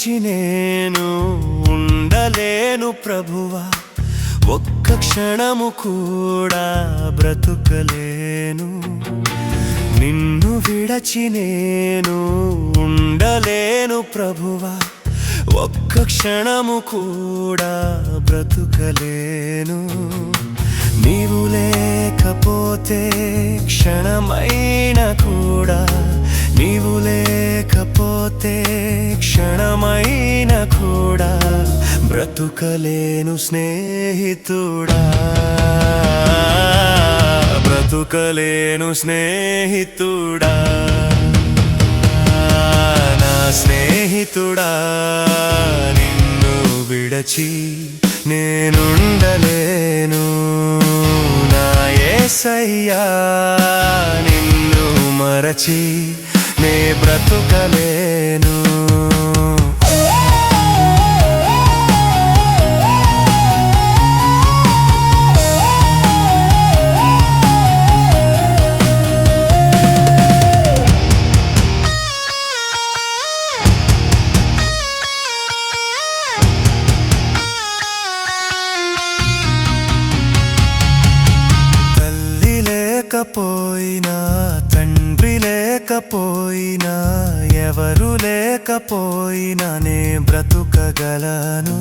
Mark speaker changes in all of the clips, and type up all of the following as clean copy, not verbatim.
Speaker 1: విడచి నేను ఉండలేను ప్రభువా, ఒక్క క్షణము కూడా బ్రతుకలేను. నిన్ను విడచి నేను ఉండలేను ప్రభువా, ఒక్క క్షణము కూడా బ్రతుకలేను. నీవు లేకపోతే క్షణమైన కూడా, నీవు లేకపోతే క్షణమైన కూడా బ్రతుకలేను స్నేహితుడా, బ్రతుకలేను స్నేహితుడా. నా స్నేహితుడా, నిన్ను విడచి నేనుండలేను. నా యేసయ్యా, నిన్ను మరచి నే బ్రతుకలేను. లేకపోయినా, తండ్రి లేకపోయినా, ఎవరు లేకపోయినా నే బ్రతుకగలను.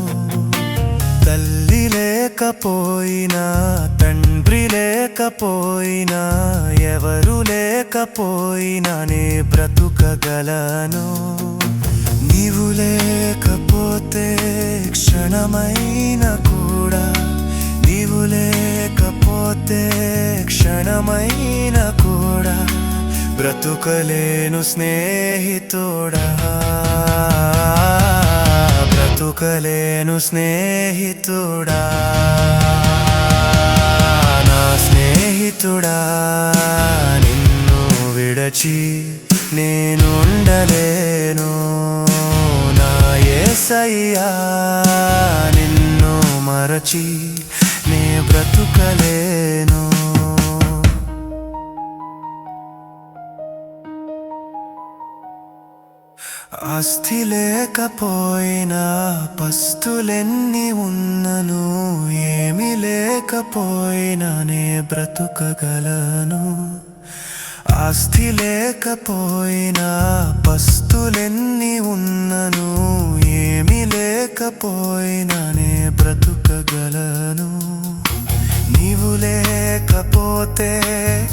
Speaker 1: తల్లి లేకపోయినా, తండ్రి లేకపోయినా, ఎవరు లేకపోయినా నే బ్రతుకగలను. నీవు లేకపోతే క్షణమైన కూడా, నీవు లేకపోతే క్షణమైన కూడా బ్రతుకలేను స్నేహితుడా, బ్రతుకలేను స్నేహితుడా. నా స్నేహితుడా, నిన్ను విడచి నేనుండలేను. నా యేసయ్యా, నిన్ను మరచి నే బ్రతుకలేను. ఆస్తి లేకపోయినా, పస్తులెన్ని ఉన్నను, ఏమి లేకపోయినా నే బ్రతుకగలను. ఆస్తి లేకపోయినా, పస్తులెన్ని ఉన్నను, ఏమి లేకపోయినా నే బ్రతుకగలను. నీవు లేకపోతే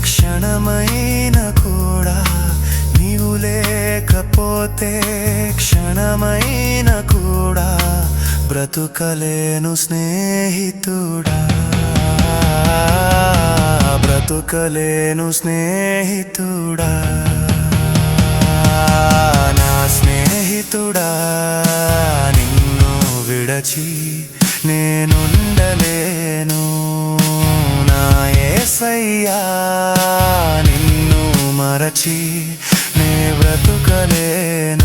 Speaker 1: క్షణమైన కూడా, నీవు లేకపోతే క్షణమైన కూడా బ్రతుకలేను స్నేహితుడా, బ్రతుకలేను స్నేహితుడా. నా స్నేహితుడా, నిన్ను విడచి నేనుండలేను. నా యేసయ్యా, నిన్ను మరచి నే బ్రతుకలేను.